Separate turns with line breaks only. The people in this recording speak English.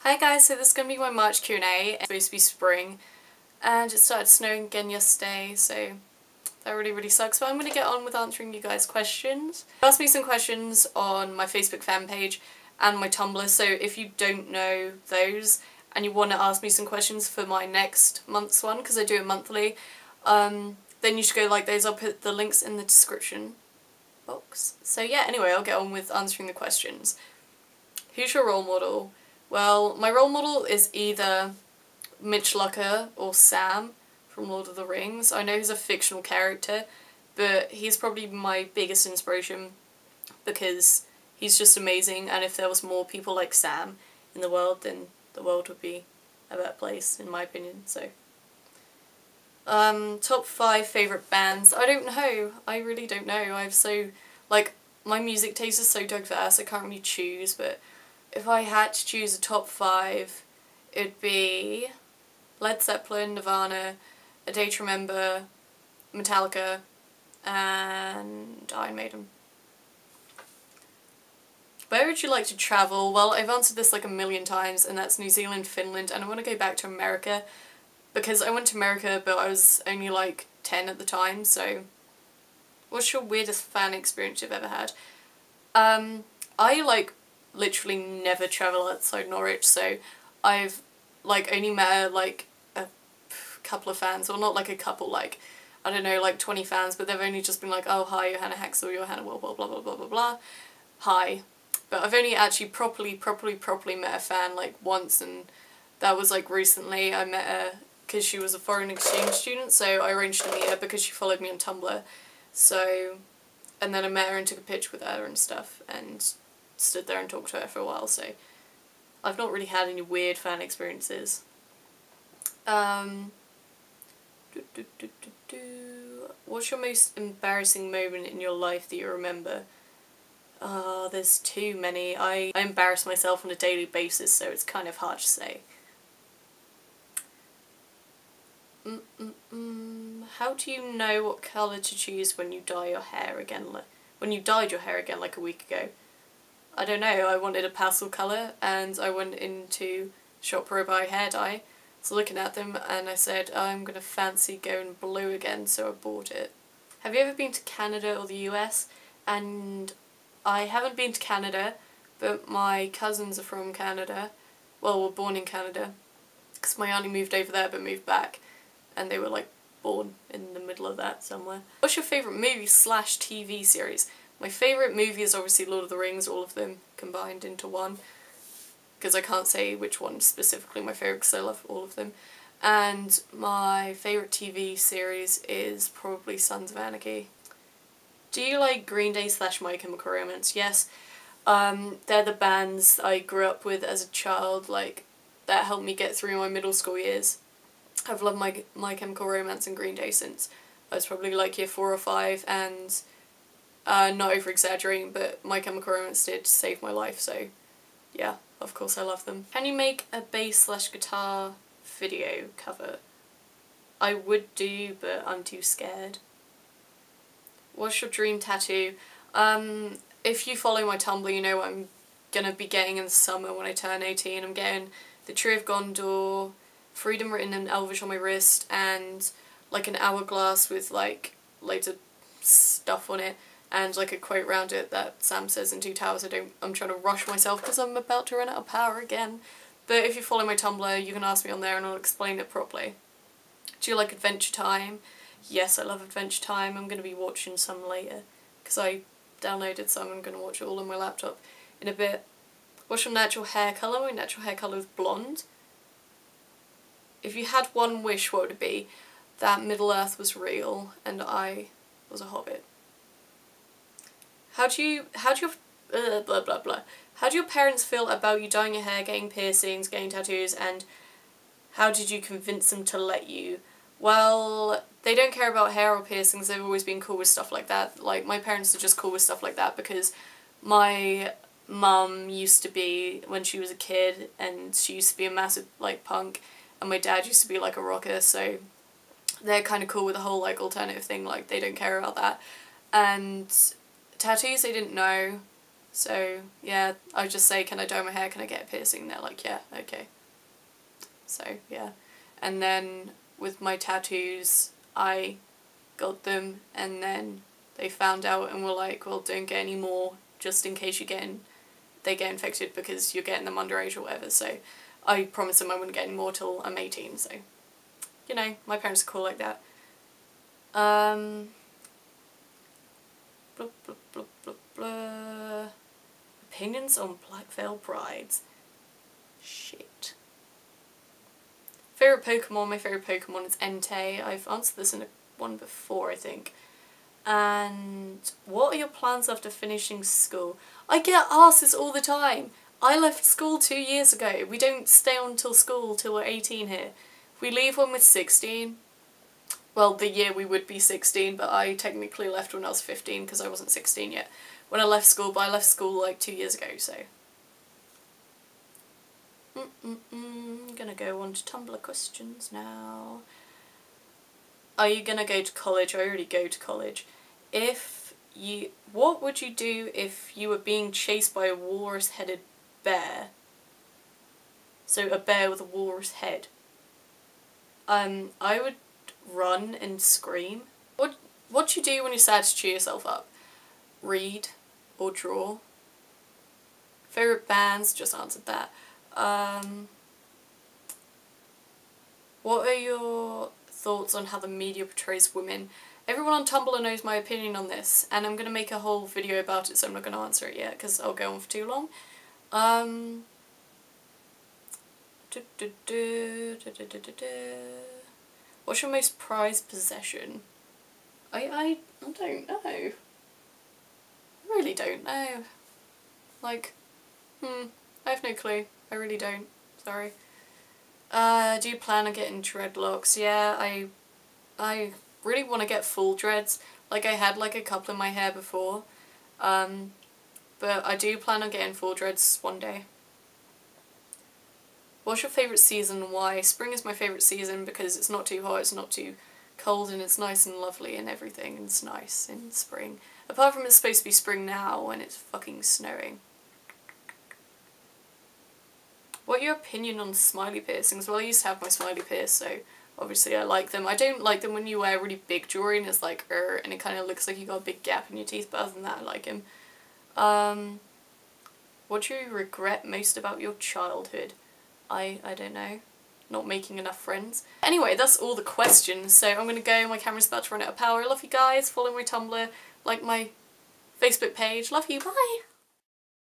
Hi guys, so this is going to be my March Q&A. It's supposed to be spring and it started snowing again yesterday, so that really sucks, but I'm going to get on with answering you guys' questions. Ask me some questions on my Facebook fan page and my Tumblr, so if you don't know those and you want to ask me some questions for my next month's one, because I do it monthly, then you should go like those. I'll put the links in the description box. So yeah, anyway, I'll get on with answering the questions. Who's your role model? Well, my role model is either Mitch Lucker or Sam from Lord of the Rings. I know he's a fictional character, but he's probably my biggest inspiration because he's just amazing, and if there was more people like Sam in the world, then the world would be a better place, in my opinion. So, top 5 favourite bands. I don't know. I really don't know. My music taste is so diverse, I can't really choose, but if I had to choose a top 5, it'd be Led Zeppelin, Nirvana, A Day to Remember, Metallica, and Iron Maiden. Where would you like to travel? Well, I've answered this like a million times, and that's New Zealand, Finland, and I want to go back to America because I went to America but I was only like 10 at the time, so what's your weirdest fan experience you've ever had? I literally never travel outside Norwich, so I've only met a couple of fans, or not like a couple, like I don't know, like 20 fans, but they've only just been like, oh hi, Johanna Haxel, Johanna blah blah blah blah blah blah blah, hi. But I've only actually properly met a fan like once, and that was like recently. I met her because she was a foreign exchange student, so I arranged to meet her because she followed me on Tumblr. So, and then I met her and took a picture with her and stuff, and stood there and talked to her for a while, so I've not really had any weird fan experiences. What's your most embarrassing moment in your life that you remember? There's too many. I embarrass myself on a daily basis, so it's kind of hard to say. How do you know what colour to choose when you dye your hair again? When you dyed your hair again like a week ago? I don't know, I wanted a pastel colour and I went into Shop Pro Buy hair dye. So looking at them and I said, I'm gonna fancy going blue again, so I bought it. Have you ever been to Canada or the US? And I haven't been to Canada, but my cousins are from Canada. Well, were born in Canada, because my auntie moved over there but moved back, and they were like born in the middle of that somewhere. What's your favourite movie / TV series? My favourite movie is obviously Lord of the Rings, all of them combined into one, because I can't say which one specifically my favourite because I love all of them. And my favourite TV series is probably Sons of Anarchy. Do you like Green Day / My Chemical Romance? Yes. They're the bands I grew up with as a child, that helped me get through my middle school years. I've loved My Chemical Romance and Green Day since I was probably like year 4 or 5, and not over exaggerating, but My Chemical Romance did save my life, so yeah, of course I love them. Can you make a bass / guitar video cover? I would do, but I'm too scared. What's your dream tattoo? If you follow my Tumblr, you know what I'm gonna be getting in the summer when I turn 18. I'm getting the Tree of Gondor, Freedom written in Elvish on my wrist, and like an hourglass with like loads of stuff on it, and like a quote around it that Sam says in Two Towers. I'm trying to rush myself because I'm about to run out of power again. But if you follow my Tumblr, you can ask me on there and I'll explain it properly. Do you like Adventure Time? Yes, I love Adventure Time. I'm going to be watching some later because I downloaded some. I'm going to watch it all on my laptop in a bit. What's your natural hair colour? My natural hair colour is blonde. If you had one wish, what would it be? That Middle Earth was real and I was a hobbit. How do your parents feel about you dyeing your hair, getting piercings, getting tattoos, and how did you convince them to let you? Well, they don't care about hair or piercings. They've always been cool with stuff like that. Like, my parents are just cool with stuff like that because my mum used to be, when she was a kid, and she used to be a massive punk, and my dad used to be like a rocker, so they're kind of cool with the whole alternative thing. They don't care about that. And tattoos, they didn't know. So yeah, I just say, can I dye my hair, can I get a piercing? And they're like, yeah, okay. So yeah. And then with my tattoos, I got them and then they found out and were like, well, don't get any more just in case they get infected because you're getting them underage or whatever. So I promised them I wouldn't get any more till I'm 18, so you know, my parents are cool like that. Blah, blah, blah, blah, blah. Opinions on Black Veil Brides. Shit. Favourite Pokemon? My favourite Pokemon is Entei. I've answered this in one before, I think. And what are your plans after finishing school? I get asked this all the time. I left school 2 years ago. We don't stay on till school till we're 18 here. We leave when we're 16. Well, the year we would be 16, but I technically left when I was 15 because I wasn't 16 yet when I left school, but I left school like 2 years ago, so. Gonna go on to Tumblr questions now. Are you gonna go to college? I already go to college. What would you do if you were being chased by a walrus-headed bear? So a bear with a walrus head. I would run and scream. What do you do when you're sad to cheer yourself up? Read or draw. Favourite bands? Just answered that. What are your thoughts on how the media portrays women? Everyone on Tumblr knows my opinion on this, and I'm going to make a whole video about it, so I'm not going to answer it yet, because I'll go on for too long. What's your most prized possession? I don't know. I really don't know. Like, I have no clue. I really don't. Sorry. Do you plan on getting dreadlocks? Yeah, I really want to get full dreads. Like, I had like a couple in my hair before. But I do plan on getting full dreads one day. What's your favourite season and why? Spring is my favourite season because it's not too hot, it's not too cold, and it's nice and lovely and everything, and it's nice in spring. Apart from it's supposed to be spring now when it's fucking snowing. What your opinion on smiley piercings? Well, I used to have my smiley pierced, so obviously I like them. I don't like them when you wear really big jewellery and it's like, and it kind of looks like you got a big gap in your teeth, but other than that I like them. What do you regret most about your childhood? I don't know. Not making enough friends. Anyway, that's all the questions, so I'm gonna go. My camera's about to run out of power. I love you guys. Follow my Tumblr, like my Facebook page. Love you. Bye!